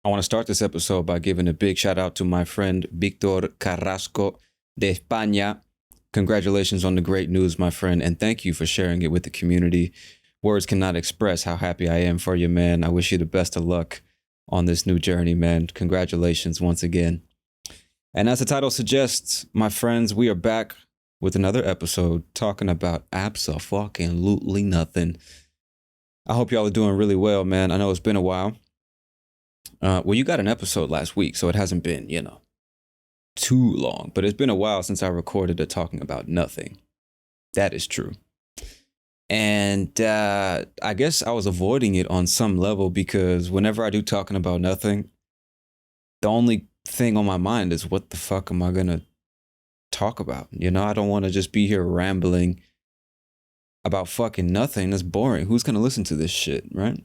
I want to start this episode by giving a big shout out to my friend Victor Carrasco de España. Congratulations on the great news, my friend, and thank you for sharing it with the community. Words cannot express how happy I am for you, man. I wish you the best of luck on this new journey, man. Congratulations once again. And as the title suggests, my friends, we are back with another episode talking about absolutely nothing. I hope y'all are doing really well, man. I know it's been a while. Well, you got an episode last week, so it hasn't been, too long. But it's been a while since I recorded a talking about nothing. That is true. And I guess I was avoiding it on some level because whenever I do talking about nothing, the only thing on my mind is what the fuck am I going to talk about? I don't want to just be here rambling about fucking nothing. That's boring. Who's going to listen to this shit, right?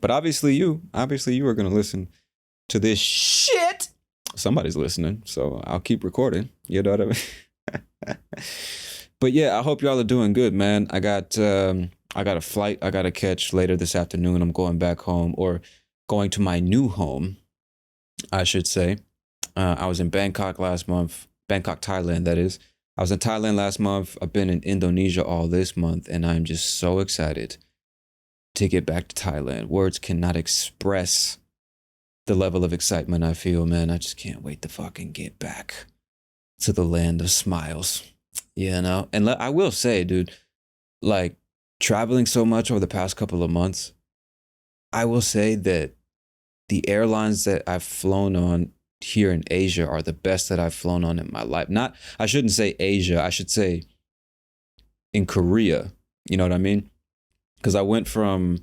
But obviously you are going to listen to this shit. Somebody's listening, so I'll keep recording. You know what I mean? But yeah, I hope y'all are doing good, man. I got a flight I got to catch later this afternoon. I'm going back home, or going to my new home, I should say. I was in Bangkok last month. Bangkok, Thailand, that is. I was in Thailand last month. I've been in Indonesia all this month, and I'm just so excited to get back to Thailand. Words cannot express the level of excitement I feel, man. I just can't wait to fucking get back to the land of smiles, And I will say, dude, like traveling so much over the past couple of months, I will say that the airlines that I've flown on here in Asia are the best that I've flown on in my life. I shouldn't say Asia, I should say in Korea. You know what I mean? Because I went from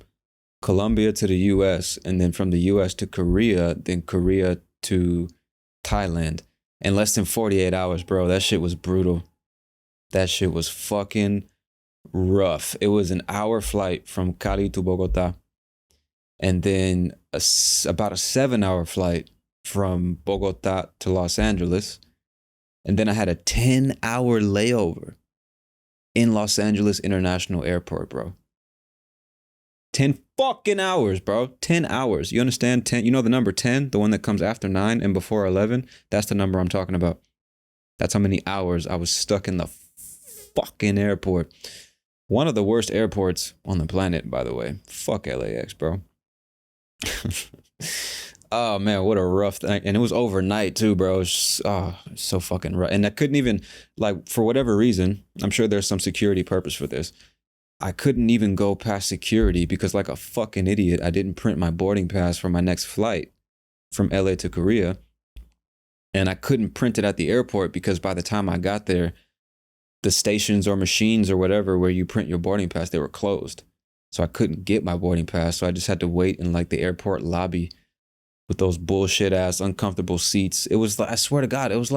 Colombia to the US, and then from the US to Korea, then Korea to Thailand in less than 48 hours, bro. That shit was brutal. That shit was fucking rough. It was an hour flight from Cali to Bogota, and then about a 7-hour flight from Bogota to Los Angeles. And then I had a 10-hour layover in Los Angeles International Airport, bro. 10 fucking hours, bro. 10 hours. You understand? 10. You know the number 10, the one that comes after 9 and before 11? That's the number I'm talking about. That's how many hours I was stuck in the fucking airport. One of the worst airports on the planet, by the way. Fuck LAX, bro. Oh, man, what a rough thing. And it was overnight, too, bro. It was just, so fucking rough. And I couldn't even, for whatever reason, I'm sure there's some security purpose for this. I couldn't even go past security because, like a fucking idiot, I didn't print my boarding pass for my next flight from LA to Korea. And I couldn't print it at the airport because by the time I got there, the stations or machines or whatever where you print your boarding pass, they were closed. So I couldn't get my boarding pass. So I just had to wait in the airport lobby with those bullshit ass uncomfortable seats. It was, I swear to God, it was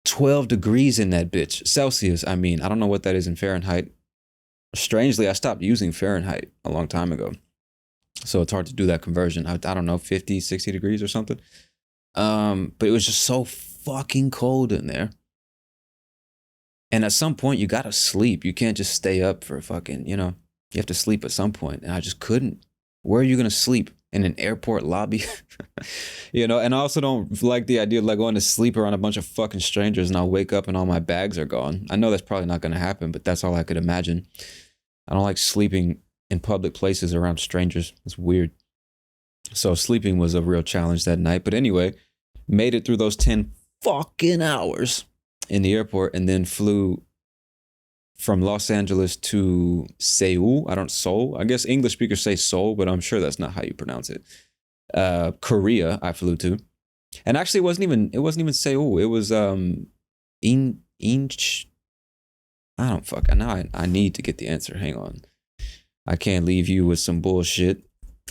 12 degrees in that bitch. Celsius, I mean. I don't know what that is in Fahrenheit. Strangely, I stopped using Fahrenheit a long time ago. So it's hard to do that conversion. I don't know, 50, 60 degrees or something. But it was just so fucking cold in there. And at some point, you gotta sleep. You can't just stay up for fucking, you have to sleep at some point. And I just couldn't. Where are you gonna sleep? In an airport lobby? And I also don't like the idea of going to sleep around a bunch of fucking strangers and I'll wake up and all my bags are gone. I know that's probably not gonna happen, but that's all I could imagine. I don't like sleeping in public places around strangers. It's weird. So sleeping was a real challenge that night. But anyway, made it through those 10 fucking hours in the airport and then flew from Los Angeles to Seoul. Seoul. I guess English speakers say Seoul, but I'm sure that's not how you pronounce it. Korea, I flew to. And actually it wasn't even Seoul. It was Inch. I don't fuck. Now I need to get the answer. Hang on. I can't leave you with some bullshit.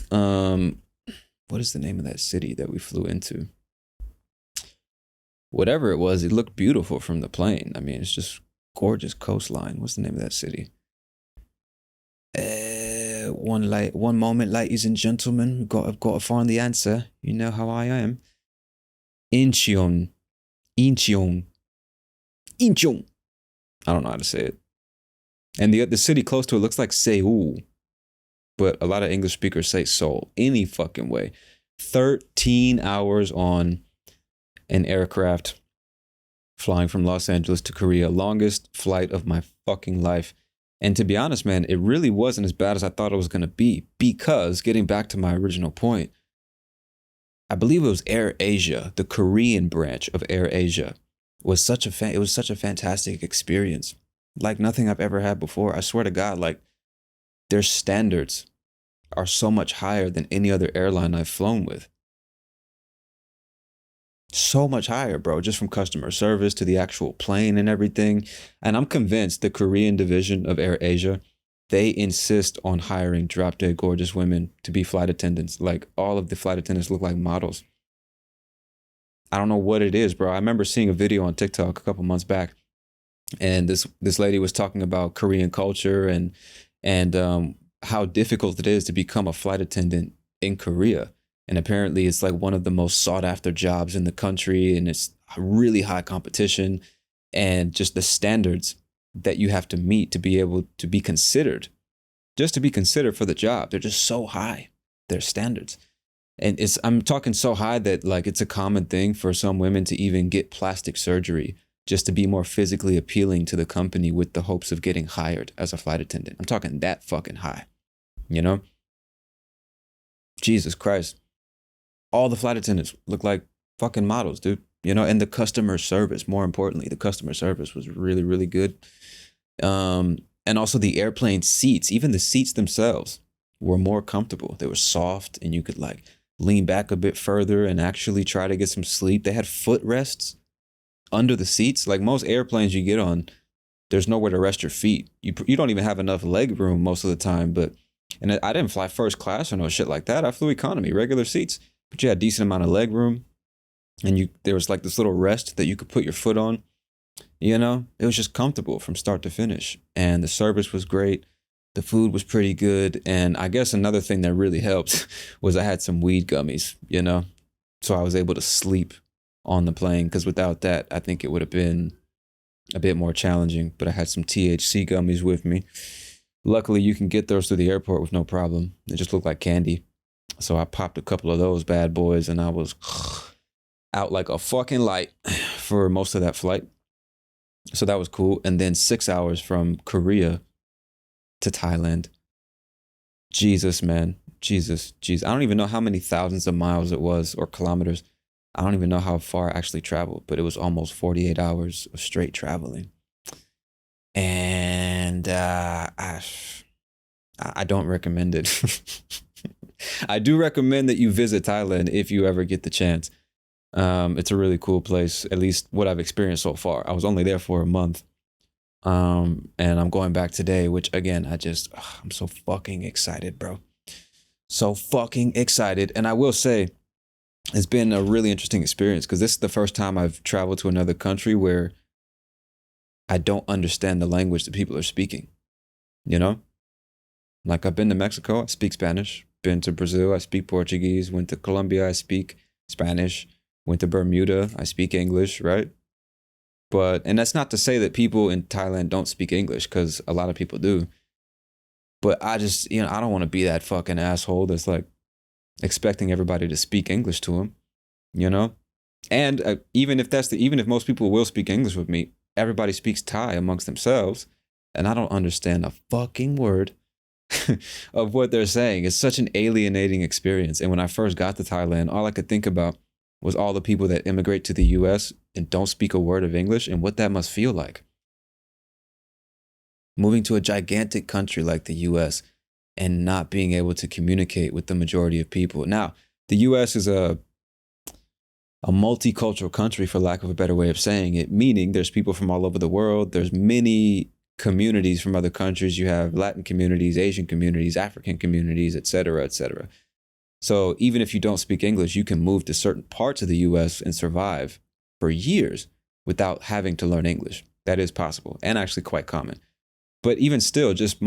What is the name of that city that we flew into? Whatever it was, it looked beautiful from the plane. I mean, it's just gorgeous coastline. What's the name of that city? One moment, ladies and gentlemen. I've got to find the answer. You know how I am. Incheon. I don't know how to say it. And the city close to it looks like Seoul. But a lot of English speakers say Seoul. Any fucking way. 13 hours on an aircraft flying from Los Angeles to Korea. Longest flight of my fucking life. And to be honest, man, it really wasn't as bad as I thought it was going to be, because getting back to my original point, I believe it was Air Asia, the Korean branch of Air Asia, was such a it was such a fantastic experience, like nothing I've ever had before. I swear to God, like their standards are so much higher than any other airline I've flown with. So much higher, bro, just from customer service to the actual plane and everything. And I'm convinced the Korean division of Air Asia, they insist on hiring drop dead gorgeous women to be flight attendants. Like all of the flight attendants look like models. I don't know what it is, bro. I remember seeing a video on TikTok a couple months back, and this lady was talking about Korean culture and how difficult it is to become a flight attendant in Korea. And apparently it's like one of the most sought after jobs in the country, and it's really high competition, and just the standards that you have to meet to be able to be considered, just to be considered for the job. They're just so high, their standards. And I'm talking so high that like it's a common thing for some women to even get plastic surgery just to be more physically appealing to the company with the hopes of getting hired as a flight attendant. I'm talking that fucking high, you know? Jesus Christ. All the flight attendants look like fucking models, dude. You know, and the customer service, more importantly, the customer service was really, really good. And also the airplane seats, even the seats themselves were more comfortable. They were soft, and you could like lean back a bit further and actually try to get some sleep. They had footrests under the seats. Like most airplanes you get on, there's nowhere to rest your feet. You don't even have enough leg room most of the time. And I didn't fly first class or no shit like that. I flew economy, regular seats, but you had a decent amount of leg room, and there was like this little rest that you could put your foot on. You know, it was just comfortable from start to finish, and the service was great. The food was pretty good. And I guess another thing that really helped was I had some weed gummies, you know, so I was able to sleep on the plane, because without that, I think it would have been a bit more challenging. But I had some THC gummies with me. Luckily, you can get those through the airport with no problem. They just look like candy. So I popped a couple of those bad boys, and I was out like a fucking light for most of that flight. So that was cool. And then 6 hours from Korea to Thailand. Jesus, man. Jesus. I don't even know how many thousands of miles it was, or kilometers. I don't even know how far I actually traveled, but it was almost 48 hours of straight traveling. And I don't recommend it. I do recommend that you visit Thailand if you ever get the chance. It's a really cool place, at least what I've experienced so far. I was only there for a month. And I'm going back today, which again, I'm so fucking excited, bro. So fucking excited. And I will say, it's been a really interesting experience, because this is the first time I've traveled to another country where I don't understand the language that people are speaking. You know? Like I've been to Mexico, I speak Spanish. Been to Brazil, I speak Portuguese. Went to Colombia, I speak Spanish. Went to Bermuda, I speak English, right? And that's not to say that people in Thailand don't speak English, because a lot of people do. But I just, I don't want to be that fucking asshole that's like expecting everybody to speak English to him, you know? And even if most people will speak English with me, everybody speaks Thai amongst themselves, and I don't understand a fucking word of what they're saying. It's such an alienating experience. And when I first got to Thailand, all I could think about was all the people that immigrate to the US and don't speak a word of English, and what that must feel like. Moving to a gigantic country like the US and not being able to communicate with the majority of people. Now, the US is a multicultural country, for lack of a better way of saying it, meaning there's people from all over the world. There's many communities from other countries. You have Latin communities, Asian communities, African communities, et cetera, et cetera. So even if you don't speak English, you can move to certain parts of the US and survive for years without having to learn English. That is possible, and actually quite common. But even still, just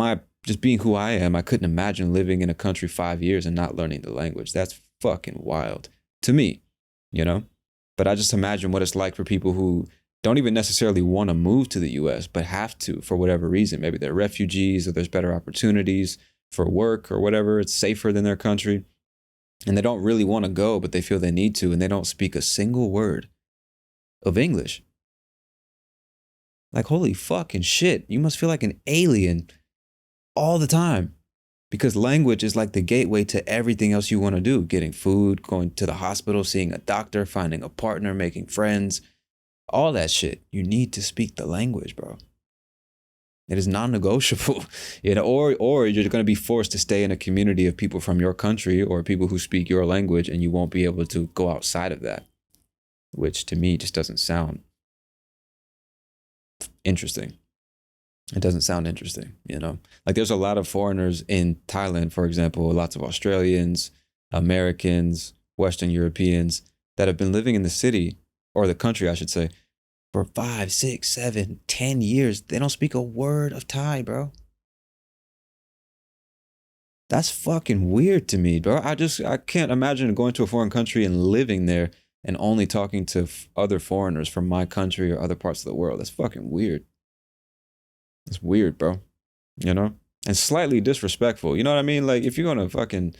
being who I am, I couldn't imagine living in a country 5 years and not learning the language. That's fucking wild to me, you know? But I just imagine what it's like for people who don't even necessarily want to move to the US, but have to for whatever reason. Maybe they're refugees, or there's better opportunities for work or whatever. It's safer than their country. and they don't really want to go, but they feel they need to, and they don't speak a single word of English. Like, holy fucking shit, you must feel like an alien all the time, because language is like the gateway to everything else you want to do: getting food, going to the hospital, seeing a doctor, finding a partner, making friends, all that shit. You need to speak the language, bro. It is non-negotiable. Or you're going to be forced to stay in a community of people from your country or people who speak your language, and you won't be able to go outside of that, which to me just doesn't sound interesting. It doesn't sound interesting, Like, there's a lot of foreigners in Thailand, for example, lots of Australians, Americans, Western Europeans that have been living in the city, or the country, I should say, for 5, 6, 7, 10 years. They don't speak a word of Thai, bro. That's fucking weird to me, bro. I can't imagine going to a foreign country and living there and only talking to other foreigners from my country or other parts of the world. That's fucking weird. It's weird, bro. And slightly disrespectful. You know what I mean? Like, if you're gonna fucking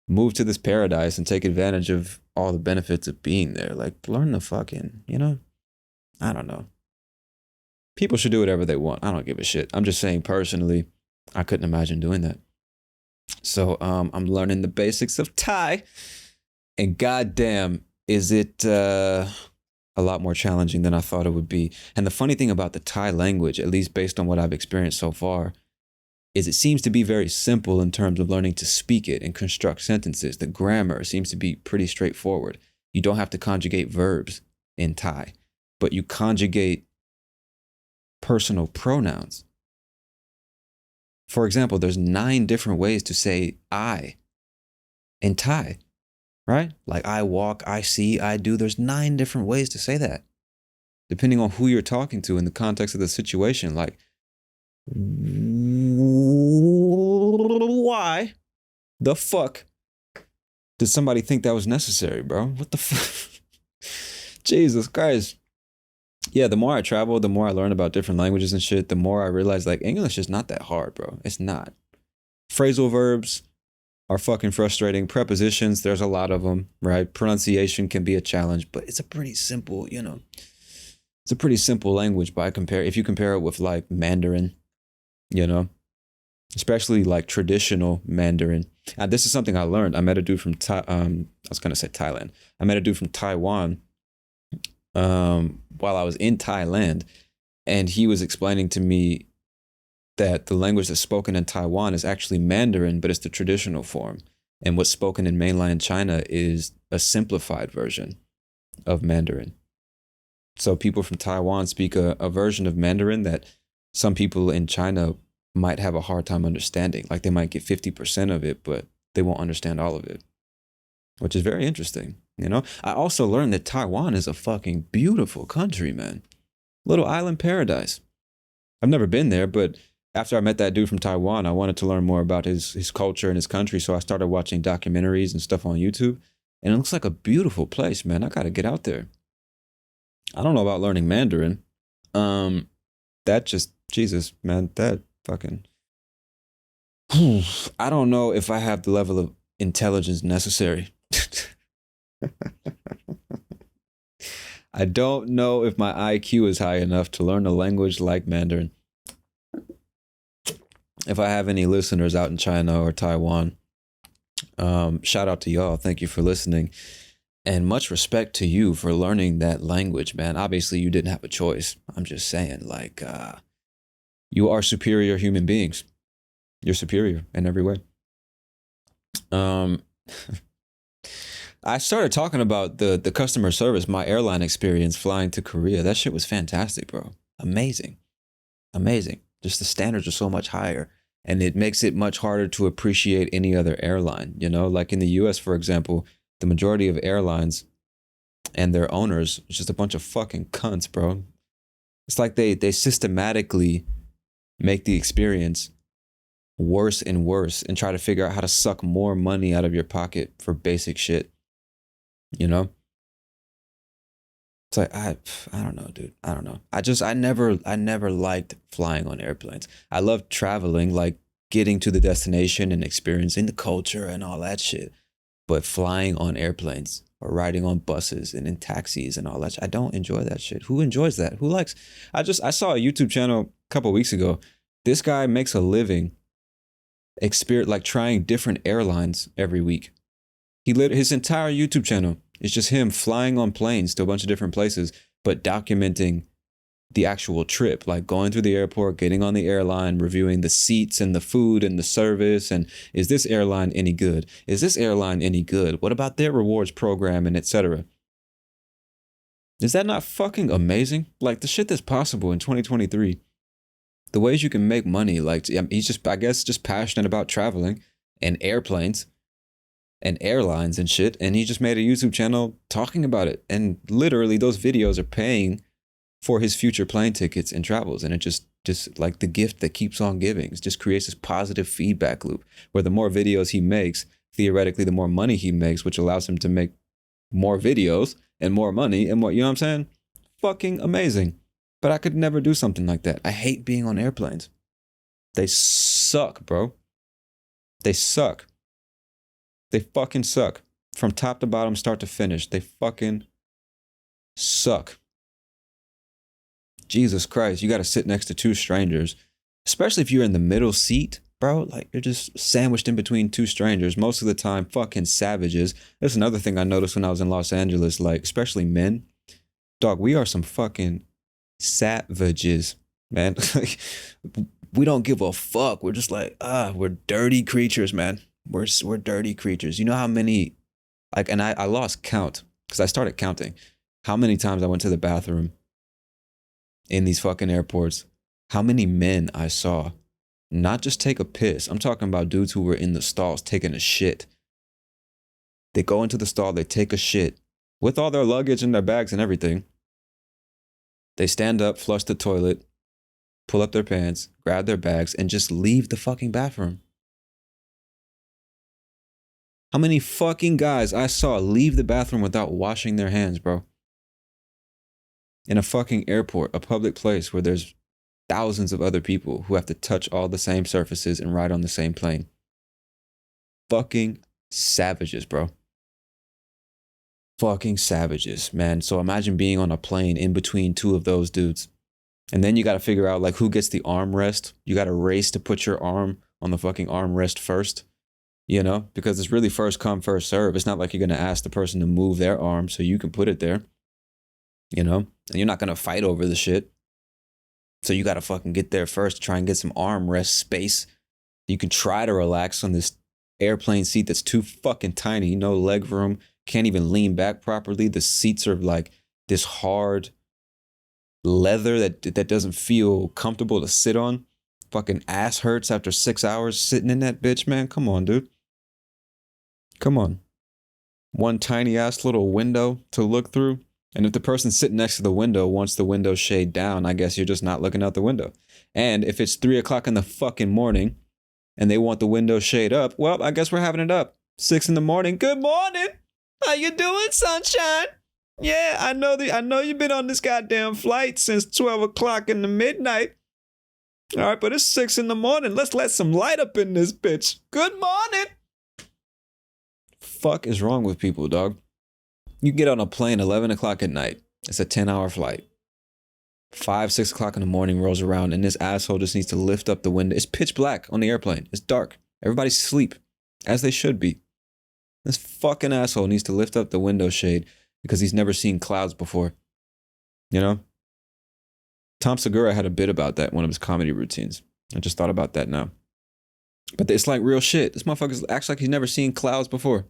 move to this paradise and take advantage of all the benefits of being there, like, learn the fucking, I don't know. People should do whatever they want. I don't give a shit. I'm just saying, personally, I couldn't imagine doing that. So I'm learning the basics of Thai, and goddamn, is it a lot more challenging than I thought it would be. And the funny thing about the Thai language, at least based on what I've experienced so far, is it seems to be very simple in terms of learning to speak it and construct sentences. The grammar seems to be pretty straightforward. You don't have to conjugate verbs in Thai, but you conjugate personal pronouns. For example, there's 9 different ways to say I in Thai, right? Like, I walk, I see, I do. There's 9 different ways to say that, depending on who you're talking to in the context of the situation. Like, why the fuck did somebody think that was necessary, bro? What the fuck? Jesus Christ. Yeah, the more I travel, the more I learn about different languages and shit, the more I realize, like, English is not that hard, bro. It's not. Phrasal verbs are fucking frustrating. Prepositions, there's a lot of them, right? Pronunciation can be a challenge, but it's a pretty simple, it's a pretty simple language if you compare it with, like, Mandarin, especially like traditional Mandarin. And this is something I learned. I met a dude from Thailand. I met a dude from Taiwan while I was in Thailand, and he was explaining to me that the language that's spoken in Taiwan is actually Mandarin, but it's the traditional form. And what's spoken in mainland China is a simplified version of Mandarin. So people from Taiwan speak a version of Mandarin that some people in China might have a hard time understanding. Like, they might get 50% of it, but they won't understand all of it, which is very interesting. I also learned that Taiwan is a fucking beautiful country, man. Little island paradise. I've never been there, but after I met that dude from Taiwan, I wanted to learn more about his culture and his country. So I started watching documentaries and stuff on YouTube, and it looks like a beautiful place, man. I got to get out there. I don't know about learning Mandarin. Jesus, man, that fucking, I don't know if I have the level of intelligence necessary. I don't know if my IQ is high enough to learn a language like Mandarin. If I have any listeners out in China or Taiwan, shout out to y'all. Thank you for listening. And much respect to you for learning that language, man. Obviously, you didn't have a choice. I'm just saying, like, you are superior human beings. You're superior in every way. I started talking about the customer service, my airline experience flying to Korea. That shit was fantastic, bro. Amazing. Just the standards are so much higher, and it makes it much harder to appreciate any other airline. Like in the US, for example, the majority of airlines and their owners is just a bunch of fucking cunts, bro. It's like they systematically make the experience worse and worse and try to figure out how to suck more money out of your pocket for basic shit. It's like, I don't know, dude. I don't know. I never liked flying on airplanes. I love traveling, like getting to the destination and experiencing the culture and all that shit. But flying on airplanes or riding on buses and in taxis and all that, I don't enjoy that shit. Who enjoys that? Who likes? I saw a YouTube channel a couple weeks ago. This guy makes a living like trying different airlines every week. His entire YouTube channel is just him flying on planes to a bunch of different places, but documenting the actual trip, like going through the airport, getting on the airline, reviewing the seats and the food and the service. And is this airline any good? Is this airline any good? What about their rewards program and etc.? Is that not fucking amazing? Like the shit that's possible in 2023, the ways you can make money. Like he's just, I guess, just passionate about traveling and airplanes and airlines and shit. And he just made a YouTube channel talking about it. And literally those videos are paying for his future plane tickets and travels. And it just like the gift that keeps on giving. It just creates this positive feedback loop where the more videos he makes, theoretically, the more money he makes, which allows him to make more videos and more money and more, you know what I'm saying? Fucking amazing. But I could never do something like that. I hate being on airplanes. They suck, bro. They suck. They fucking suck. From top to bottom, start to finish. They fucking suck. Jesus Christ, you got to sit next to two strangers, especially if you're in the middle seat, bro. Like you're just sandwiched in between two strangers. Most of the time, fucking savages. That's another thing I noticed when I was in Los Angeles, like especially men. Dog, we are some fucking savages, man. We don't give a fuck. We're just like, we're dirty creatures, man. We're dirty creatures. You know how many, like, and I lost count because I started counting how many times I went to the bathroom in these fucking airports, how many men I saw not just take a piss. I'm talking about dudes who were in the stalls taking a shit. They go into the stall, they take a shit with all their luggage and their bags and everything. They stand up, flush the toilet, pull up their pants, grab their bags, and just leave the fucking bathroom. How many fucking guys I saw leave the bathroom without washing their hands, bro? In a fucking airport, a public place where there's thousands of other people who have to touch all the same surfaces and ride on the same plane. Fucking savages, bro. Fucking savages, man. So imagine being on a plane in between two of those dudes. And then you got to figure out like who gets the armrest. You got to race to put your arm on the fucking armrest first, you know, because it's really first come, first serve. It's not like you're going to ask the person to move their arm so you can put it there, you know, and you're not going to fight over the shit. So you got to fucking get there first, try and get some armrest space. You can try to relax on this airplane seat that's too fucking tiny, no leg room, can't even lean back properly. The seats are like this hard leather that doesn't feel comfortable to sit on. Fucking ass hurts after 6 hours sitting in that bitch, man. Come on, dude. Come on. One tiny ass little window to look through. And if the person sitting next to the window wants the window shade down, I guess you're just not looking out the window. And if it's 3 o'clock in the fucking morning and they want the window shade up, well, I guess we're having it up. 6 in the morning. Good morning. How you doing, sunshine? Yeah, I know you've been on this goddamn flight since 12 o'clock in the midnight. All right, but it's 6 in the morning. Let's let some light up in this bitch. Good morning. Fuck is wrong with people, dog? You can get on a plane 11 o'clock at night. It's a 10-hour flight. 5, 6 o'clock in the morning rolls around and this asshole just needs to lift up the window. It's pitch black on the airplane. It's dark. Everybody's asleep, as they should be. This fucking asshole needs to lift up the window shade because he's never seen clouds before. You know? Tom Segura had a bit about that in one of his comedy routines. I just thought about that now. But it's like real shit. This motherfucker acts like he's never seen clouds before.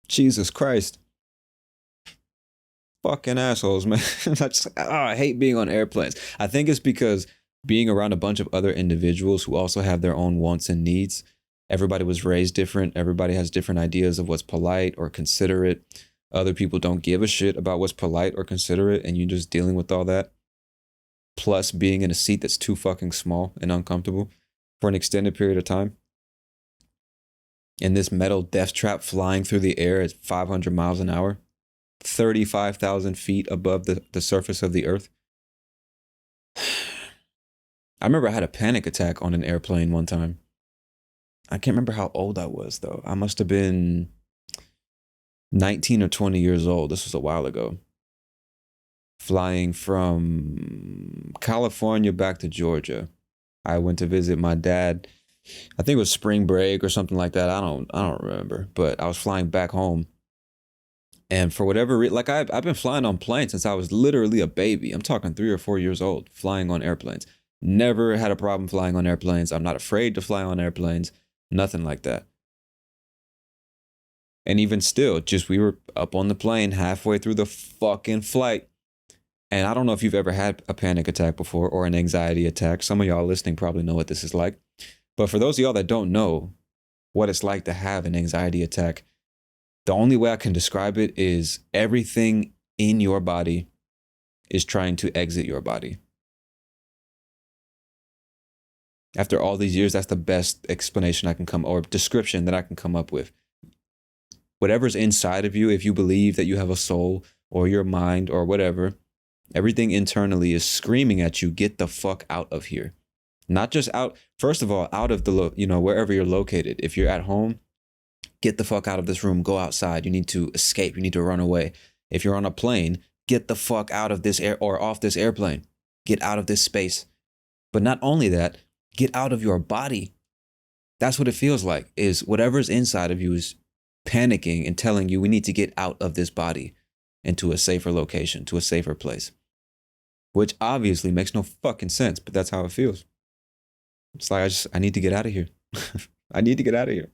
Jesus Christ. Fucking assholes, man. I hate being on airplanes. I think it's because being around a bunch of other individuals who also have their own wants and needs. Everybody was raised different. Everybody has different ideas of what's polite or considerate. Other people don't give a shit about what's polite or considerate, and you're just dealing with all that. Plus being in a seat that's too fucking small and uncomfortable for an extended period of time. And this metal death trap flying through the air at 500 miles an hour, 35,000 feet above the surface of the earth. I remember I had a panic attack on an airplane one time. I can't remember how old I was though. I must have been 19 or 20 years old. This was a while ago. Flying from California back to Georgia. I went to visit my dad. I think it was spring break or something like that. I don't remember, but I was flying back home. And for whatever reason, like I've been flying on planes since I was literally a baby. I'm talking 3 or 4 years old, flying on airplanes. Never had a problem flying on airplanes. I'm not afraid to fly on airplanes. Nothing like that. And even still, just we were up on the plane halfway through the fucking flight. And I don't know if you've ever had a panic attack before or an anxiety attack. Some of y'all listening probably know what this is like. But for those of y'all that don't know what it's like to have an anxiety attack, the only way I can describe it is everything in your body is trying to exit your body. After all these years, that's the best explanation I can come or description that I can come up with. Whatever's inside of you, if you believe that you have a soul or your mind or whatever, everything internally is screaming at you, get the fuck out of here. Not just out, first of all, out of the, wherever you're located. If you're at home, get the fuck out of this room, go outside. You need to escape. You need to run away. If you're on a plane, get the fuck out of this air or off this airplane. Get out of this space. But not only that, get out of your body. That's what it feels like, is whatever's inside of you is panicking and telling you we need to get out of this body into a safer location, to a safer place. Which obviously makes no fucking sense, but that's how it feels. It's like, I need to get out of here. I need to get out of here.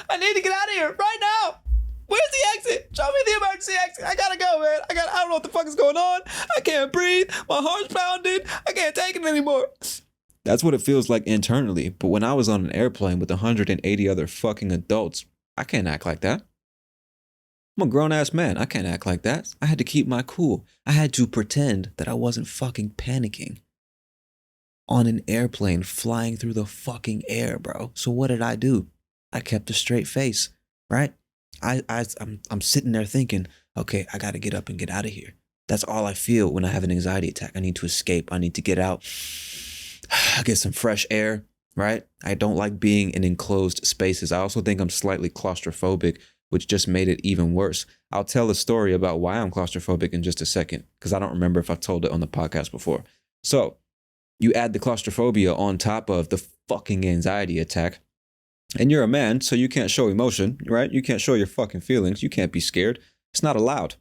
I need to get out of here right now. Where's the exit? Show me the emergency exit. I gotta go, man. I don't know what the fuck is going on. I can't breathe. My heart's pounding. I can't take it anymore. That's what it feels like internally. But when I was on an airplane with 180 other fucking adults, I can't act like that. I'm a grown-ass man. I can't act like that. I had to keep my cool. I had to pretend that I wasn't fucking panicking on an airplane flying through the fucking air, bro. So what did I do? I kept a straight face, right? I'm sitting there thinking, okay, I got to get up and get out of here. That's all I feel when I have an anxiety attack. I need to escape. I need to get out, get some fresh air, right? I don't like being in enclosed spaces. I also think I'm slightly claustrophobic, which just made it even worse. I'll tell a story about why I'm claustrophobic in just a second, because I don't remember if I told it on the podcast before. So you add the claustrophobia on top of the fucking anxiety attack, and you're a man, so you can't show emotion, right? You can't show your fucking feelings. You can't be scared. It's not allowed.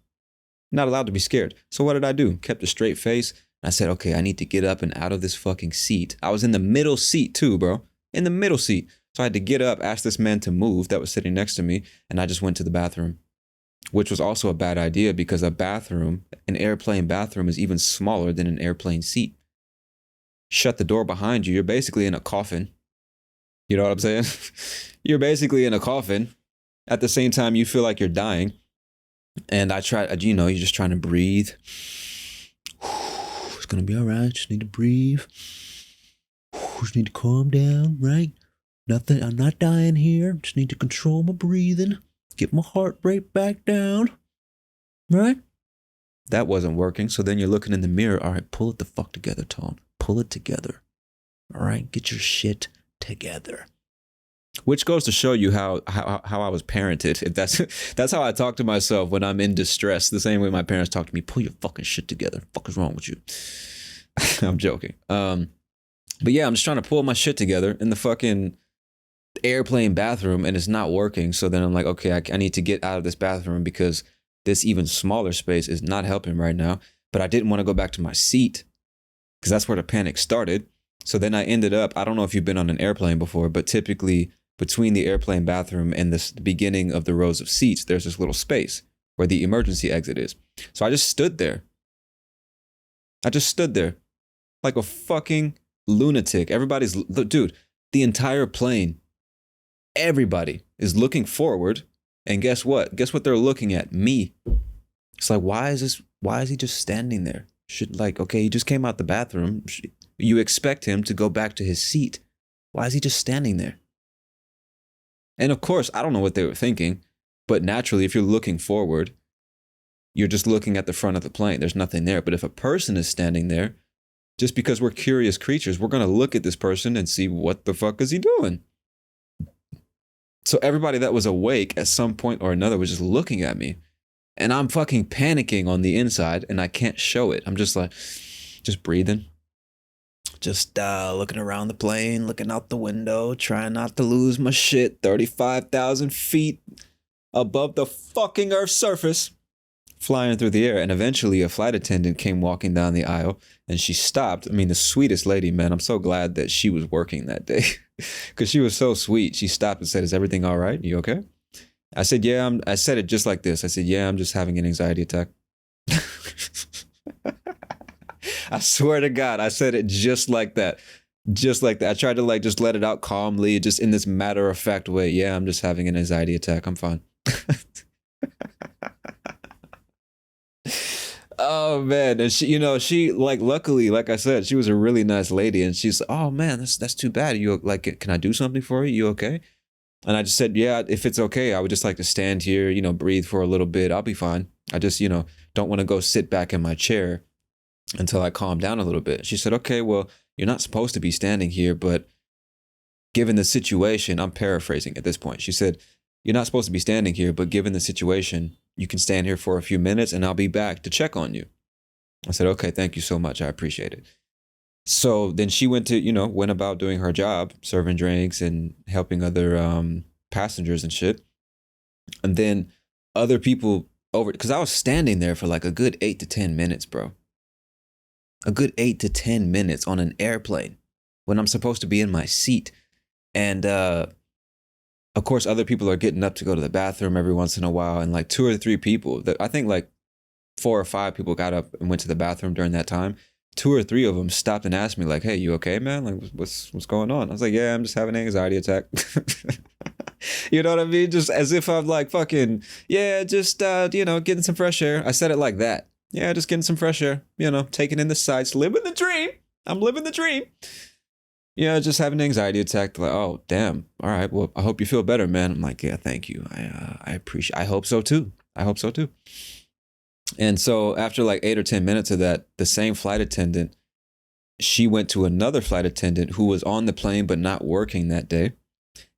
Not allowed to be scared. So what did I do? Kept a straight face. I said, okay, I need to get up and out of this fucking seat. I was in the middle seat too, bro. In the middle seat. So I had to get up, ask this man to move that was sitting next to me, and I just went to the bathroom, which was also a bad idea because a bathroom, an airplane bathroom, is even smaller than an airplane seat. Shut the door behind you. You're basically in a coffin. You know what I'm saying? You're basically in a coffin. At the same time, you feel like you're dying. And I tried, you're just trying to breathe. It's going to be all right. Just need to breathe. Just need to calm down, right? Nothing. I'm not dying here. Just need to control my breathing. Get my heart rate back down. Right? That wasn't working. So then you're looking in the mirror. All right, pull it the fuck together, Tom. Pull it together. All right? Get your shit together. Which goes to show you how I was parented. If that's how I talk to myself when I'm in distress. The same way my parents talk to me. Pull your fucking shit together. Fuck is wrong with you? I'm joking. But yeah, I'm just trying to pull my shit together in the fucking airplane bathroom, and it's not working. So then I'm like, okay, I need to get out of this bathroom because this even smaller space is not helping right now. But I didn't want to go back to my seat because that's where the panic started. So then I ended up, I don't know if you've been on an airplane before, but typically between the airplane bathroom and the beginning of the rows of seats, there's this little space where the emergency exit is. So I just stood there. Like a fucking lunatic. Dude, the entire plane, everybody is looking forward. And guess what? Guess what they're looking at? Me. It's like, why is he just standing there? Okay, he just came out the bathroom. You expect him to go back to his seat. Why is he just standing there? And of course, I don't know what they were thinking, but naturally, if you're looking forward, you're just looking at the front of the plane. There's nothing there. But if a person is standing there, just because we're curious creatures, we're going to look at this person and see what the fuck is he doing? So everybody that was awake at some point or another was just looking at me. And I'm fucking panicking on the inside and I can't show it. I'm just like, just breathing. Just looking around the plane, looking out the window, trying not to lose my shit. 35,000 feet above the fucking Earth's surface, flying through the air. And eventually a flight attendant came walking down the aisle and she stopped. I mean, the sweetest lady, man. I'm so glad that she was working that day because she was so sweet. She stopped and said, "Is everything all right? You okay?" I said, "Yeah." I said it just like this. I said, "Yeah, I'm just having an anxiety attack." I swear to God, I said it just like that. Just like that. I tried to like just let it out calmly, just in this matter of fact way. "Yeah, I'm just having an anxiety attack. I'm fine." Oh man. And she like luckily, like I said, she was a really nice lady. And she's like, "Oh man, that's too bad. You like, can I do something for you? You okay?" And I just said, "Yeah, if it's okay, I would just like to stand here, breathe for a little bit. I'll be fine. I just, don't want to go sit back in my chair until I calm down a little bit." She said, "Okay, well, you're not supposed to be standing here, but given the situation," I'm paraphrasing at this point. She said, "You're not supposed to be standing here, but given the situation, you can stand here for a few minutes and I'll be back to check on you." I said, "Okay, thank you so much. I appreciate it." So then she went about doing her job, serving drinks and helping other passengers and shit. And then other people over, because I was standing there for like a good 8 to 10 minutes, bro. A good 8 to 10 minutes on an airplane when I'm supposed to be in my seat. And of course, other people are getting up to go to the bathroom every once in a while. And like 2 or 3 people, I think like 4 or 5 people got up and went to the bathroom during that time. 2 or 3 of them stopped and asked me like, "Hey, you okay, man? Like, what's going on?" I was like, "Yeah, I'm just having an anxiety attack." You know what I mean? Just as if I'm like fucking, yeah, just, getting some fresh air. I said it like that. "Yeah, just getting some fresh air, taking in the sights, living the dream. I'm living the dream. Yeah, just having an anxiety attack." Like, "Oh, damn. All right. Well, I hope you feel better, man." I'm like, "Yeah, thank you. I appreciate, I hope so too. I hope so too." And so after like 8 or 10 minutes of that, the same flight attendant, she went to another flight attendant who was on the plane but not working that day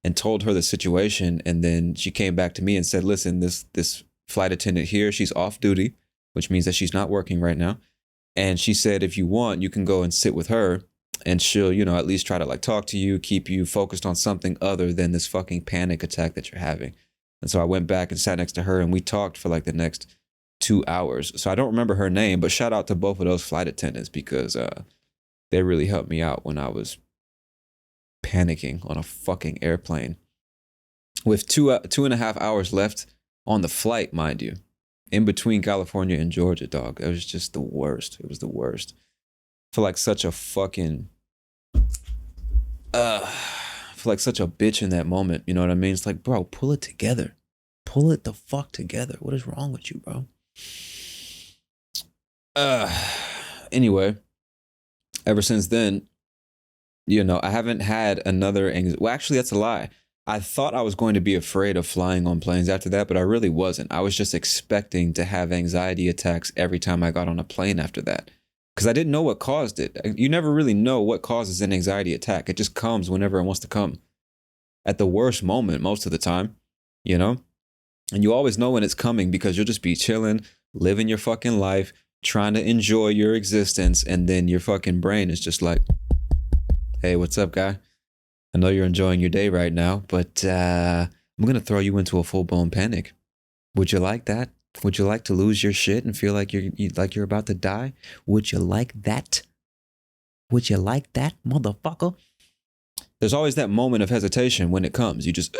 and told her the situation. And then she came back to me and said, "Listen, this flight attendant here, she's off duty, which means that she's not working right now. And she said, if you want, you can go and sit with her and she'll, at least try to like talk to you, keep you focused on something other than this fucking panic attack that you're having." And so I went back and sat next to her and we talked for like the next 2 hours. So I don't remember her name, but shout out to both of those flight attendants because they really helped me out when I was panicking on a fucking airplane with 2.5 hours left on the flight, mind you, in between California and Georgia, dog. It was just the worst. It was the worst. I feel like such a fucking I feel like such a bitch in that moment. You know what I mean? It's like, bro, pull it together. Pull it the fuck together. What is wrong with you, bro? Anyway, ever since then, I haven't had another well, actually, that's a lie. I thought I was going to be afraid of flying on planes after that, but I really wasn't. I was just expecting to have anxiety attacks every time I got on a plane after that because I didn't know what caused it. You never really know what causes an anxiety attack. It just comes whenever it wants to come at the worst moment most of the time, and you always know when it's coming because you'll just be chilling, living your fucking life, trying to enjoy your existence. And then your fucking brain is just like, "Hey, what's up, guy? I know you're enjoying your day right now, but I'm going to throw you into a full-blown panic. Would you like that? Would you like to lose your shit and feel like you're about to die? Would you like that? Would you like that, motherfucker?" There's always that moment of hesitation when it comes. You just,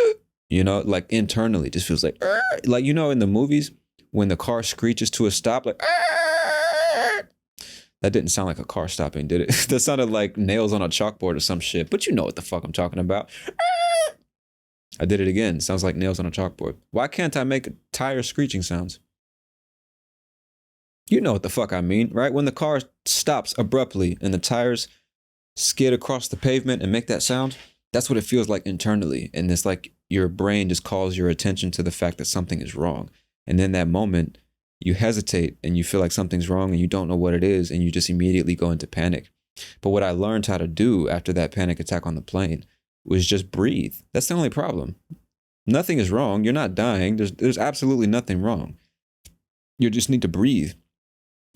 like internally just feels like in the movies when the car screeches to a stop, like, that didn't sound like a car stopping, did it? That sounded like nails on a chalkboard or some shit, but you know what the fuck I'm talking about. I did it again. Sounds like nails on a chalkboard. Why can't I make tire screeching sounds? You know what the fuck I mean, right? When the car stops abruptly and the tires skid across the pavement and make that sound, that's what it feels like internally. And it's like your brain just calls your attention to the fact that something is wrong. And in that moment, you hesitate and you feel like something's wrong and you don't know what it is and you just immediately go into panic. But what I learned how to do after that panic attack on the plane was just breathe. That's the only problem. Nothing is wrong. You're not dying. There's absolutely nothing wrong. You just need to breathe.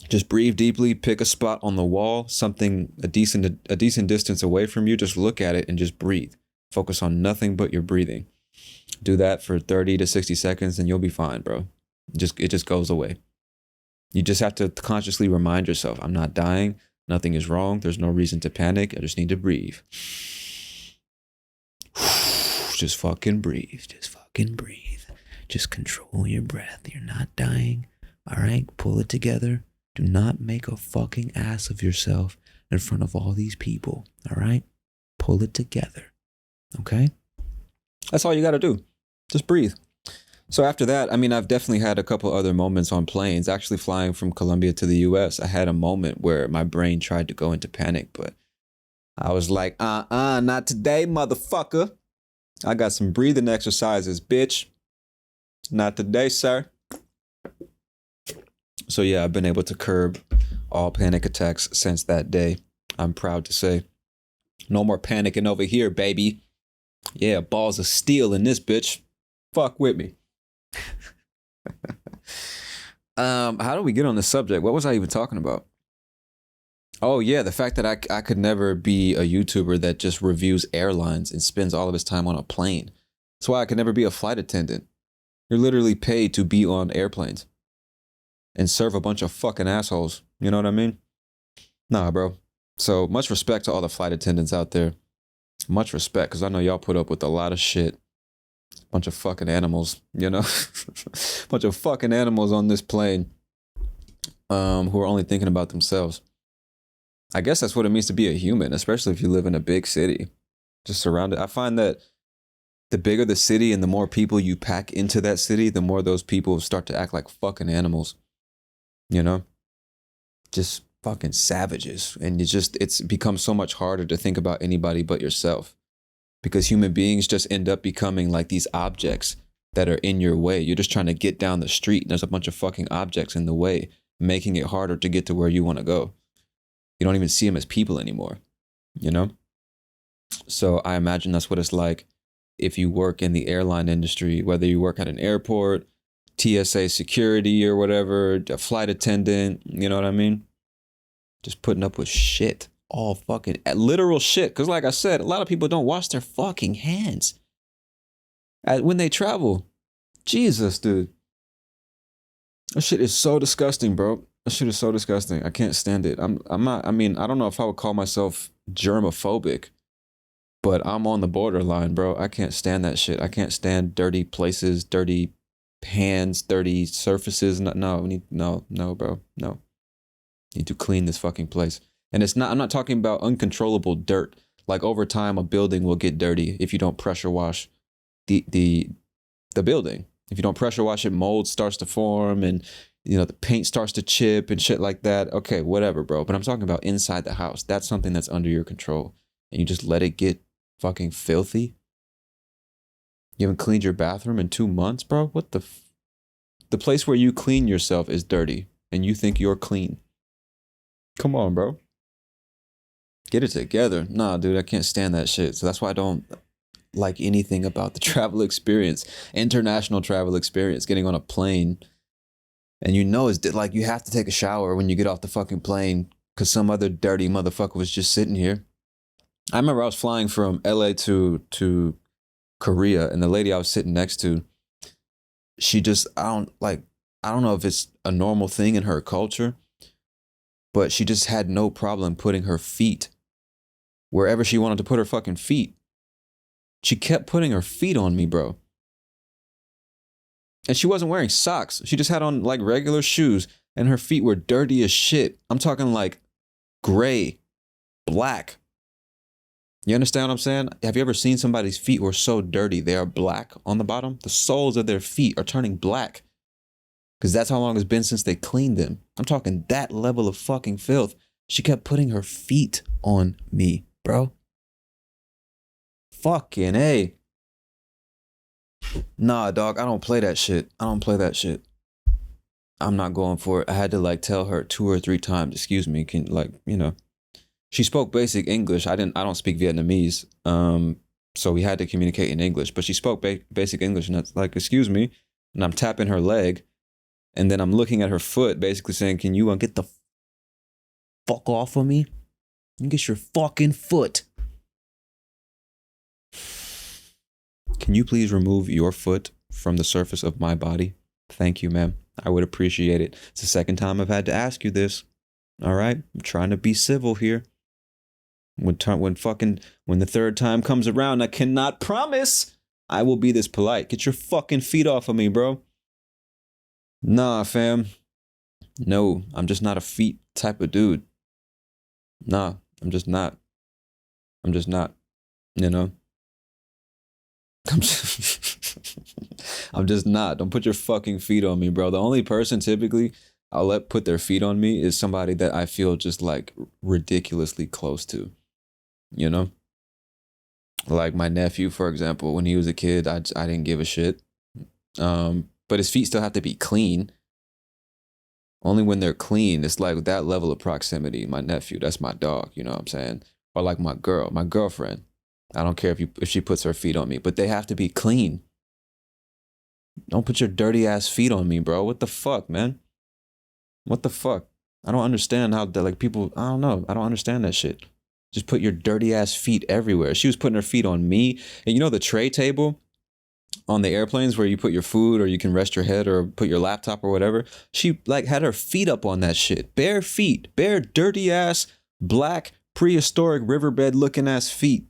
Just breathe deeply, pick a spot on the wall, something a decent distance away from you. Just look at it and just breathe. Focus on nothing but your breathing. Do that for 30 to 60 seconds and you'll be fine, bro. It just goes away. You just have to consciously remind yourself, I'm not dying. Nothing is wrong. There's no reason to panic. I just need to breathe. Just fucking breathe. Just fucking breathe. Just control your breath. You're not dying. All right? Pull it together. Do not make a fucking ass of yourself in front of all these people. All right? Pull it together. Okay? That's all you got to do. Just breathe. So after that, I mean, I've definitely had a couple other moments on planes. Actually flying from Colombia to the US, I had a moment where my brain tried to go into panic, but I was like, not today, motherfucker. I got some breathing exercises, bitch. Not today, sir. So yeah, I've been able to curb all panic attacks since that day. I'm proud to say. No more panicking over here, baby. Yeah, balls of steel in this bitch. Fuck with me. How do we get on this subject? What was I even talking about? Oh yeah, the fact that I could never be a YouTuber that just reviews airlines and spends all of his time on a plane. That's why I could never be a flight attendant. You're literally paid to be on airplanes and serve a bunch of fucking assholes. You know what I mean? Nah, bro. So much respect to all the flight attendants out there. Much respect, because I know y'all put up with a lot of shit. Bunch of fucking animals, you know? Bunch of fucking animals on this plane who are only thinking about themselves. I guess that's what it means to be a human, especially if you live in a big city. Just surrounded. I find that the bigger the city and the more people you pack into that city, the more those people start to act like fucking animals. You know? Just fucking savages. And it's become so much harder to think about anybody but yourself. Because human beings just end up becoming like these objects that are in your way. You're just trying to get down the street and there's a bunch of fucking objects in the way, making it harder to get to where you want to go. You don't even see them as people anymore, you know? So I imagine that's what it's like if you work in the airline industry, whether you work at an airport, TSA security or whatever, a flight attendant, you know what I mean? Just putting up with shit. All fucking literal shit. Because like I said, a lot of people don't wash their fucking hands when they travel. Jesus, dude. That shit is so disgusting, bro. That shit is so disgusting. I can't stand it. I'm not, I mean, I don't know if I would call myself germophobic, but I'm on the borderline, bro. I can't stand that shit. I can't stand dirty places, dirty hands, dirty surfaces. No, bro. No. Need to clean this fucking place. And I'm not talking about uncontrollable dirt. Like over time, a building will get dirty if you don't pressure wash the building. If you don't pressure wash it, mold starts to form and, you know, the paint starts to chip and shit like that. Okay, whatever, bro. But I'm talking about inside the house. That's something that's under your control. And you just let it get fucking filthy. You haven't cleaned your bathroom in 2 months, bro? What the place where you clean yourself is dirty and you think you're clean. Come on, bro. Get it together. Nah, dude, I can't stand that shit. So that's why I don't like anything about the travel experience, international travel experience, getting on a plane. And you know, it's like you have to take a shower when you get off the fucking plane because some other dirty motherfucker was just sitting here. I remember I was flying from LA to Korea and the lady I was sitting next to, she just, I don't know if it's a normal thing in her culture, but she just had no problem putting her feet wherever she wanted to put her fucking feet. She kept putting her feet on me, bro. And she wasn't wearing socks. She just had on like regular shoes and her feet were dirty as shit. I'm talking like gray, black. You understand what I'm saying? Have you ever seen somebody's feet who are so dirty they are black on the bottom? The soles of their feet are turning black because that's how long it's been since they cleaned them. I'm talking that level of fucking filth. She kept putting her feet on me, bro. Fucking A. Nah, dog, I don't play that shit. I'm not going for it. I had to like tell her 2 or 3 times, excuse me, can like, you know. She spoke basic English. I don't speak Vietnamese. So we had to communicate in English, but she spoke basic English, and that's like, excuse me. And I'm tapping her leg, and then I'm looking at her foot, basically saying, can you get the fuck off of me? You get your fucking foot. Can you please remove your foot from the surface of my body? Thank you, ma'am. I would appreciate it. It's the second time I've had to ask you this. All right? I'm trying to be civil here. When the third time comes around, I cannot promise I will be this polite. Get your fucking feet off of me, bro. Nah, fam. No, I'm just not a feet type of dude. Nah, I'm just not. I'm just not. You know? I'm just not. Don't put your fucking feet on me, bro. The only person typically I'll let put their feet on me is somebody that I feel just like ridiculously close to. You know? Like my nephew, for example, when he was a kid, I didn't give a shit. But his feet still have to be clean. Only when they're clean, it's like that level of proximity. My nephew, that's my dog, you know what I'm saying? Or like my girlfriend. I don't care if she puts her feet on me, but they have to be clean. Don't put your dirty ass feet on me, bro. What the fuck, man? What the fuck? I don't understand how like people, I don't know. I don't understand that shit. Just put your dirty ass feet everywhere. She was putting her feet on me. And you know the tray table on the airplanes where you put your food or you can rest your head or put your laptop or whatever? She like had her feet up on that shit. Bare feet. Bare dirty ass, black, prehistoric riverbed looking ass feet.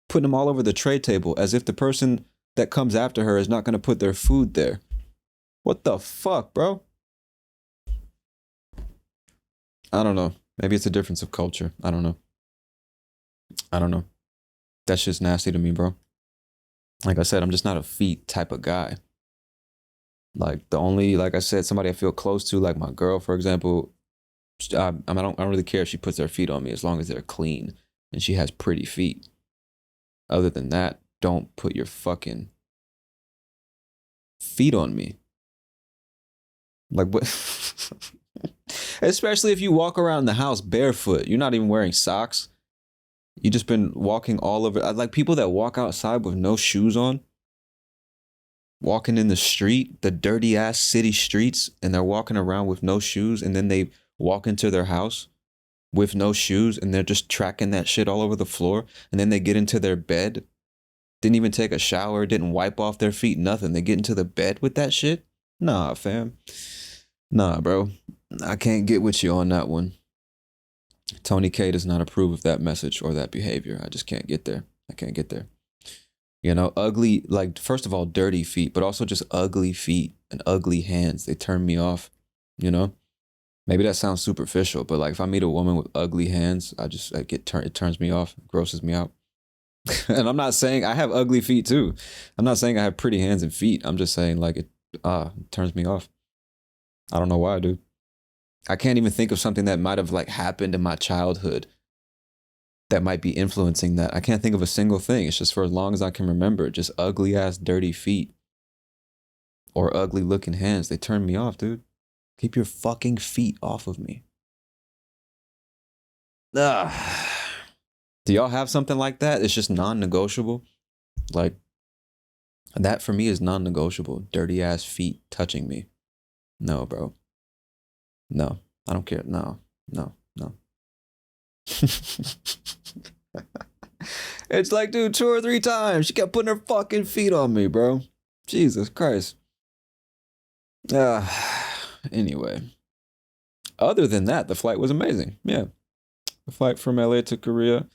Putting them all over the tray table as if the person that comes after her is not going to put their food there. What the fuck, bro? I don't know. Maybe it's a difference of culture. I don't know. That's just nasty to me, bro. Like I said, I'm just not a feet type of guy. Like like I said, somebody I feel close to, like my girl, for example, I don't really care if she puts her feet on me as long as they're clean and she has pretty feet. Other than that, don't put your fucking feet on me. Like what? Especially if you walk around the house barefoot. You're not even wearing socks. You just been walking all over. Like people that walk outside with no shoes on. Walking in the street, the dirty ass city streets, and they're walking around with no shoes, and then they walk into their house with no shoes, and they're just tracking that shit all over the floor, and then they get into their bed, didn't even take a shower, didn't wipe off their feet, nothing. They get into the bed with that shit? Nah, fam. Nah, bro. I can't get with you on that one. Tony K does not approve of that message or that behavior. I just can't get there. I can't get there. You know, ugly, like, first of all, dirty feet, but also just ugly feet and ugly hands. They turn me off, you know? Maybe that sounds superficial, but like if I meet a woman with ugly hands, it turns me off, grosses me out. And I'm not saying I have ugly feet too. I'm not saying I have pretty hands and feet. I'm just saying like it turns me off. I don't know why, dude. I can't even think of something that might have like happened in my childhood that might be influencing that. I can't think of a single thing. It's just for as long as I can remember, just ugly ass dirty feet or ugly looking hands. They turn me off, dude. Keep your fucking feet off of me. Ugh. Do y'all have something like that? It's just non-negotiable. Like that for me is non-negotiable. Dirty ass feet touching me. No, bro. No, I don't care. No. It's like, dude, 2 or 3 times she kept putting her fucking feet on me, bro. Jesus Christ. Anyway, other than that, the flight was amazing. Yeah, the flight from LA to Korea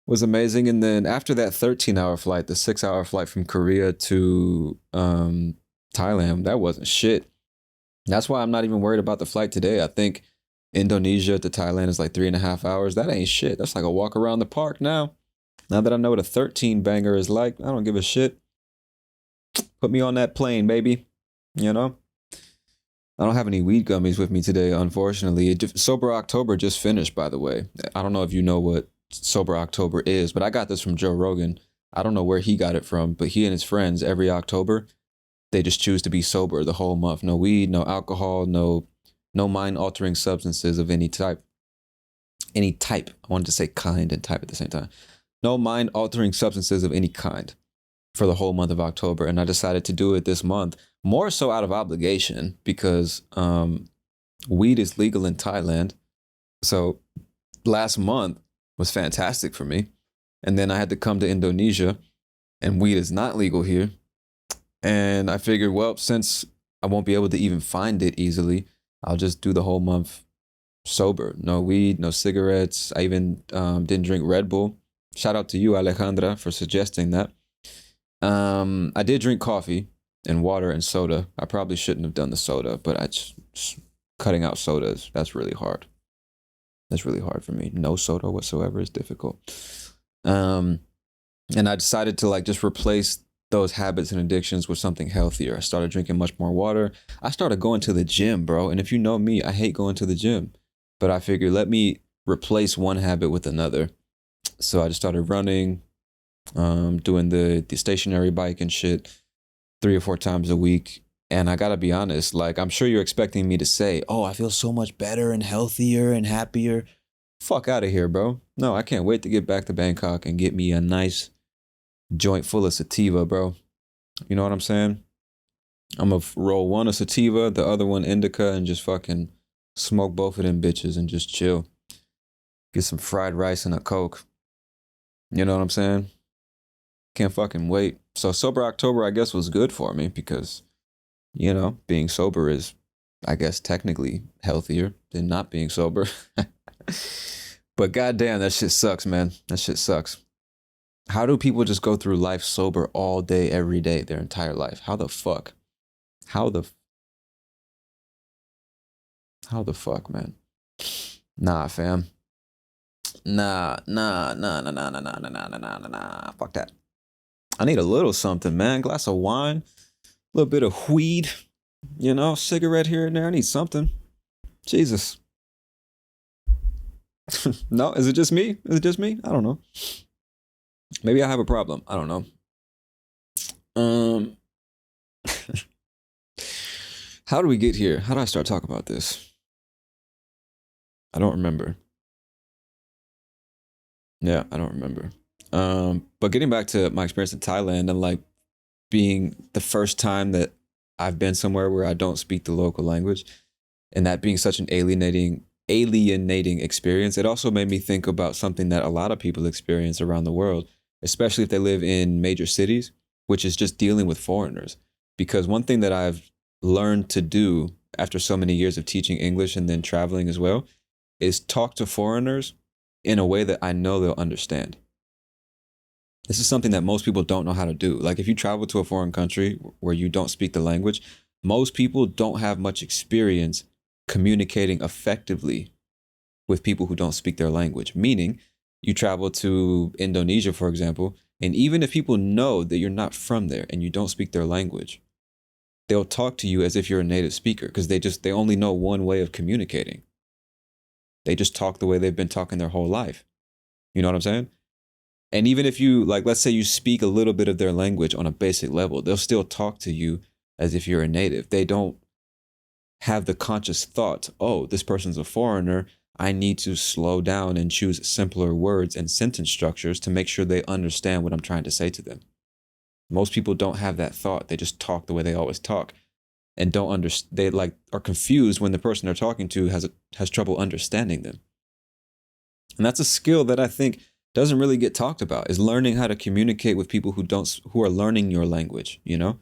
was amazing. And then after that 13-hour flight, the 6-hour flight from Korea to Thailand, that wasn't shit. That's why I'm not even worried about the flight today. I think Indonesia to Thailand is like 3.5 hours. That ain't shit. That's like a walk around the park now. Now that I know what a 13 banger is like, I don't give a shit. Put me on that plane, baby. You know? I don't have any weed gummies with me today, unfortunately. Sober October just finished, by the way. I don't know if you know what Sober October is, but I got this from Joe Rogan. I don't know where he got it from, but he and his friends, every October, they just choose to be sober the whole month. No weed, no alcohol, no mind-altering substances of any type. Any type. I wanted to say kind and type at the same time. no mind altering substances of any kind for the whole month of October. And I decided to do it this month, more so out of obligation because weed is legal in Thailand. So last month was fantastic for me. And then I had to come to Indonesia and weed is not legal here. And I figured, well, since I won't be able to even find it easily, I'll just do the whole month sober. No weed, no cigarettes. I even didn't drink Red Bull. Shout out to you, Alejandra, for suggesting that. I did drink coffee and water and soda. I probably shouldn't have done the soda, but I just cutting out sodas, that's really hard. That's really hard for me. No soda whatsoever is difficult. And I decided to like just replace those habits and addictions with something healthier. I started drinking much more water. I started going to the gym, bro. And if you know me, I hate going to the gym. But I figured let me replace one habit with another. So I just started running, doing the stationary bike and shit 3 or 4 times a week. And I gotta be honest, like I'm sure you're expecting me to say, oh, I feel so much better and healthier and happier. Fuck out of here, bro. No, I can't wait to get back to Bangkok and get me a nice joint full of sativa, bro. You know what I'm saying? I'm gonna roll one of sativa, the other one indica, and just fucking smoke both of them bitches and just chill. Get some fried rice and a Coke. You know what I'm saying? Can't fucking wait. So sober October, I guess, was good for me because, you know, being sober is, I guess, technically healthier than not being sober. But goddamn, that shit sucks, man. That shit sucks. How do people just go through life sober all day, every day, their entire life? How the fuck? How the fuck, man? Nah, fam. Nah. Fuck that. I need a little something, man. Glass of wine, a little bit of weed, you know, cigarette here and there. I need something. Jesus. No, is it just me? Is it just me? I don't know. Maybe I have a problem. I don't know. How do we get here? How do I start talking about this? I don't remember. Yeah, I don't remember. But getting back to my experience in Thailand and like being the first time that I've been somewhere where I don't speak the local language and that being such an alienating experience, it also made me think about something that a lot of people experience around the world, especially if they live in major cities, which is just dealing with foreigners. Because one thing that I've learned to do after so many years of teaching English and then traveling as well is talk to foreigners in a way that I know they'll understand. This is something that most people don't know how to do. Like if you travel to a foreign country where you don't speak the language, most people don't have much experience communicating effectively with people who don't speak their language. Meaning, you travel to Indonesia, for example, and even if people know that you're not from there and you don't speak their language, they'll talk to you as if you're a native speaker because they only know one way of communicating. They just talk the way they've been talking their whole life. You know what I'm saying? And even if you, like, let's say you speak a little bit of their language on a basic level, they'll still talk to you as if you're a native. They don't have the conscious thought, oh, this person's a foreigner. I need to slow down and choose simpler words and sentence structures to make sure they understand what I'm trying to say to them. Most people don't have that thought. They just talk the way they always talk and don't understand. They like are confused when the person they're talking to has trouble understanding them. And that's a skill that I think doesn't really get talked about, is learning how to communicate with people who are learning your language, you know?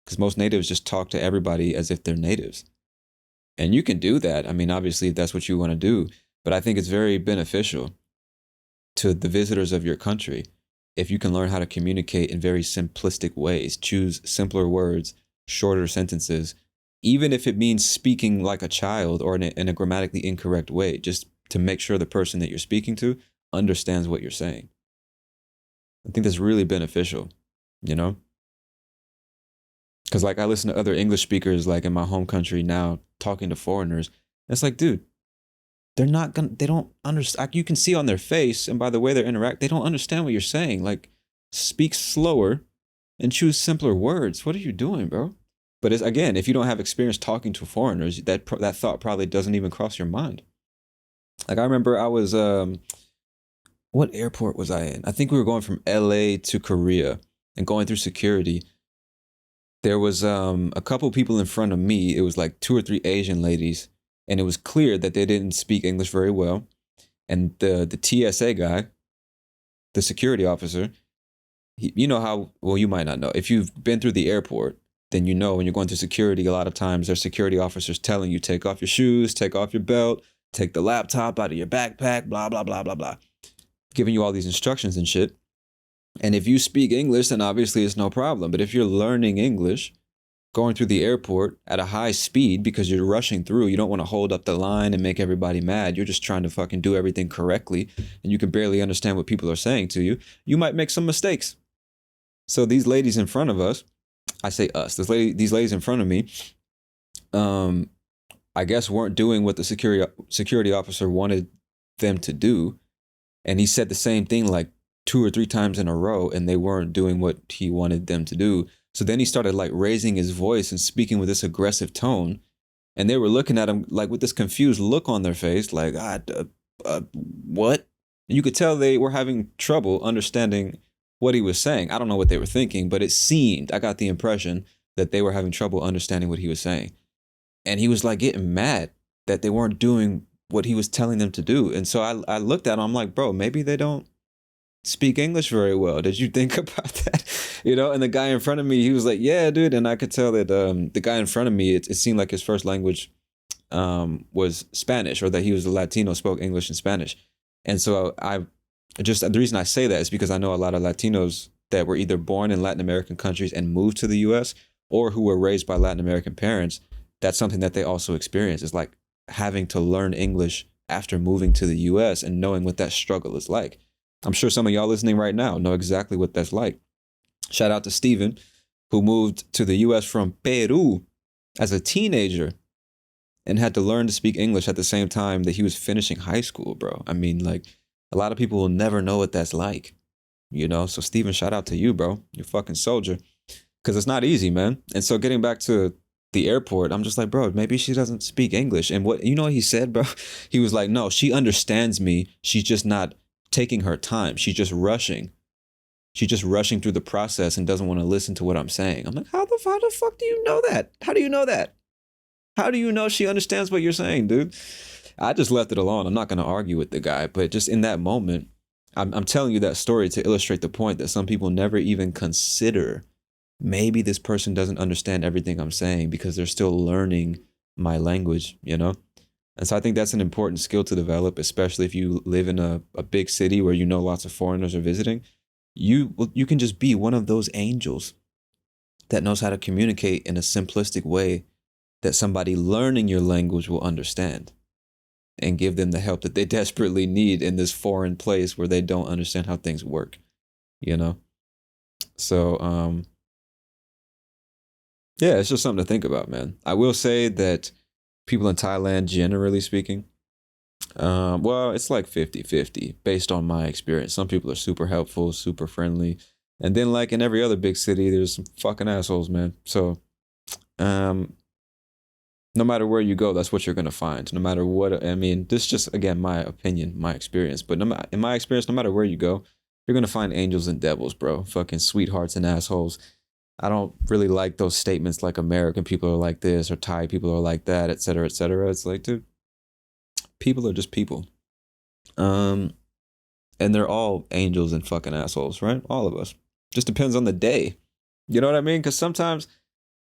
Because most natives just talk to everybody as if they're natives. And you can do that. I mean, obviously, if that's what you want to do. But I think it's very beneficial to the visitors of your country if you can learn how to communicate in very simplistic ways, choose simpler words, shorter sentences, even if it means speaking like a child or in a grammatically incorrect way, just to make sure the person that you're speaking to understands what you're saying. I think that's really beneficial, you know? Because like I listen to other English speakers like in my home country now talking to foreigners. It's like, dude, they don't understand. You can see on their face and by the way they interact, they don't understand what you're saying. Like, speak slower and choose simpler words. What are you doing, bro? But again, if you don't have experience talking to foreigners, that thought probably doesn't even cross your mind. Like I remember I was what airport was I in? I think we were going from LA to Korea and going through security. There was a couple people in front of me. It was like two or three Asian ladies, and it was clear that they didn't speak English very well. And the TSA guy, the security officer, you know how, well, you might not know. If you've been through the airport, then you know when you're going through security, a lot of times there's security officers telling you, take off your shoes, take off your belt, take the laptop out of your backpack, blah, blah, blah, blah, blah, giving you all these instructions and shit. And if you speak English, then obviously it's no problem. But if you're learning English, going through the airport at a high speed because you're rushing through, you don't want to hold up the line and make everybody mad. You're just trying to fucking do everything correctly, and you can barely understand what people are saying to you. You might make some mistakes. So these ladies in front of us, I say us, these ladies in front of me, I guess weren't doing what the security officer wanted them to do. And he said the same thing like two or three times in a row, and they weren't doing what he wanted them to do. So then he started like raising his voice and speaking with this aggressive tone. And they were looking at him like with this confused look on their face, like, what? And you could tell they were having trouble understanding what he was saying. I don't know what they were thinking, but I got the impression that they were having trouble understanding what he was saying. And he was like getting mad that they weren't doing what he was telling them to do. And so I looked at him, I'm like, bro, maybe they don't speak English very well. Did you think about that? And the guy in front of me, he was like, yeah, dude. And I could tell that the guy in front of me, it seemed like his first language was Spanish, or that he was a Latino, spoke English and Spanish. And so the reason I say that is because I know a lot of Latinos that were either born in Latin American countries and moved to the US, or who were raised by Latin American parents. That's something that they also experience, is like having to learn English after moving to the US and knowing what that struggle is like. I'm sure some of y'all listening right now know exactly what that's like. Shout out to Steven, who moved to the US from Peru as a teenager and had to learn to speak English at the same time that he was finishing high school, bro. I mean, like, a lot of people will never know what that's like, So Steven, shout out to you, bro. You're a fucking soldier. Because it's not easy, man. And so getting back to the airport, I'm just like, bro, maybe she doesn't speak English. And what he said, bro? He was like, no, she understands me. She's just not taking her time. She's just rushing. She's just rushing through the process and doesn't want to listen to what I'm saying. I'm like, how the fuck do you know that? How do you know that? How do you know she understands what you're saying, dude? I just left it alone. I'm not going to argue with the guy, but just in that moment, I'm telling you that story to illustrate the point that some people never even consider, maybe this person doesn't understand everything I'm saying because they're still learning my language, And so I think that's an important skill to develop, especially if you live in a big city where lots of foreigners are visiting. You can just be one of those angels that knows how to communicate in a simplistic way that somebody learning your language will understand, and give them the help that they desperately need in this foreign place where they don't understand how things work, So, yeah, it's just something to think about, man. I will say that people in Thailand, generally speaking, well, it's like 50-50 based on my experience. Some people are super helpful, super friendly. And then like in every other big city, there's some fucking assholes, man. So, no matter where you go, that's what you're going to find. No matter what, I mean, this is just, again, my opinion, my experience. But in my experience, no matter where you go, you're going to find angels and devils, bro. Fucking sweethearts and assholes. I don't really like those statements like American people are like this or Thai people are like that, et cetera, et cetera. It's like, dude, people are just people. And they're all angels and fucking assholes, right? All of us. Just depends on the day. You know what I mean? Because sometimes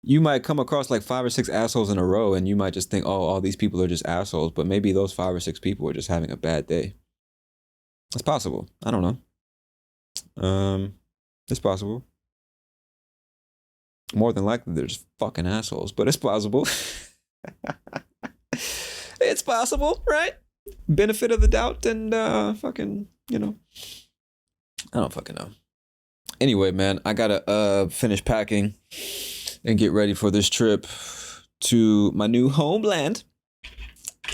you might come across like 5 or 6 assholes in a row and you might just think, oh, all these people are just assholes. But maybe those 5 or 6 people are just having a bad day. It's possible. I don't know. It's possible. More than likely, they're just fucking assholes, but it's possible. It's possible, right? Benefit of the doubt and fucking, I don't fucking know. Anyway, man, I gotta finish packing and get ready for this trip to my new homeland.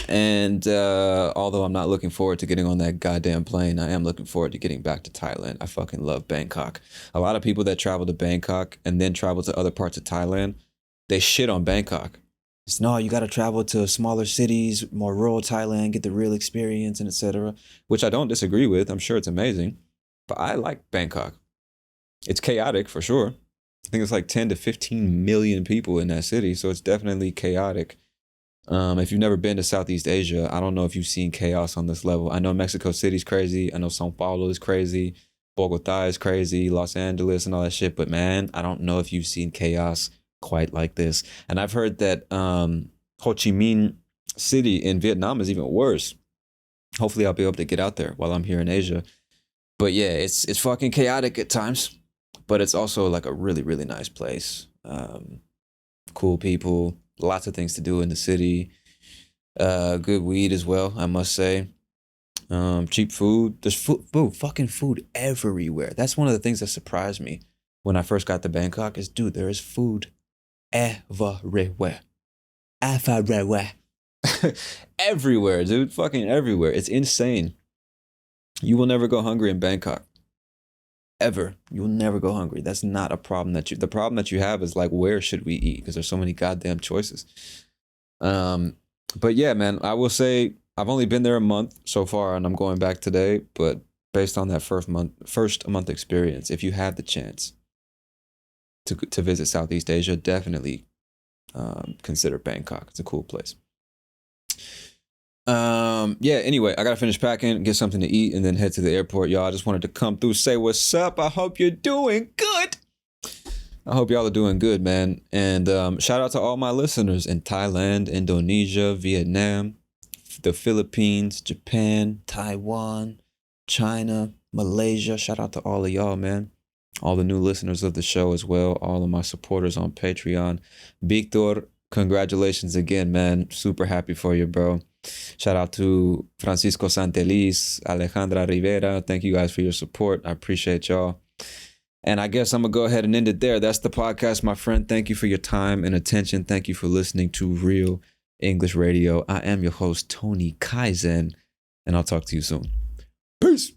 And although I'm not looking forward to getting on that goddamn plane, I am looking forward to getting back to Thailand. I fucking love Bangkok. A lot of people that travel to Bangkok and then travel to other parts of Thailand, they shit on Bangkok. It's no, you got to travel to smaller cities, more rural Thailand, get the real experience, and etc. Which I don't disagree with. I'm sure it's amazing, but I like Bangkok. It's chaotic for sure. I think it's like 10 to 15 million people in that city, so it's definitely chaotic. If you've never been to Southeast Asia, I don't know if you've seen chaos on this level. I know Mexico City's crazy. I know Sao Paulo is crazy. Bogota is crazy. Los Angeles and all that shit. But man, I don't know if you've seen chaos quite like this. And I've heard that Ho Chi Minh City in Vietnam is even worse. Hopefully I'll be able to get out there while I'm here in Asia. But yeah, it's fucking chaotic at times. But it's also like a really, really nice place. Cool people. Lots of things to do in the city. Good weed as well, I must say. Cheap food. There's fucking food everywhere. That's one of the things that surprised me when I first got to Bangkok is, dude, there is food everywhere. Everywhere. Everywhere, dude. Fucking everywhere. It's insane. You will never go hungry in Bangkok. Ever. You'll never go hungry. That's not a problem the problem that you have is like, where should we eat? Because there's so many goddamn choices. But yeah, man, I will say I've only been there a month so far and I'm going back today, but based on that first month experience, if you have the chance to visit Southeast Asia, definitely consider Bangkok. It's a cool place. Yeah, anyway, I gotta finish packing, get something to eat, and then head to the airport. Y'all, I just wanted to come through, say what's up. I hope you're doing good. I hope y'all are doing good, man. And shout out to all my listeners in Thailand, Indonesia, Vietnam, the Philippines, Japan, Taiwan, China, Malaysia. Shout out to all of y'all, man. All the new listeners of the show as well. All of my supporters on Patreon. Victor, congratulations again, man. Super happy for you, bro. Shout out to Francisco Santelis, Alejandra Rivera. Thank you guys for your support. I appreciate y'all. And I guess I'm going to go ahead and end it there. That's the podcast, my friend. Thank you for your time and attention. Thank you for listening to Real English Radio. I am your host, Tony Kaizen, and I'll talk to you soon. Peace.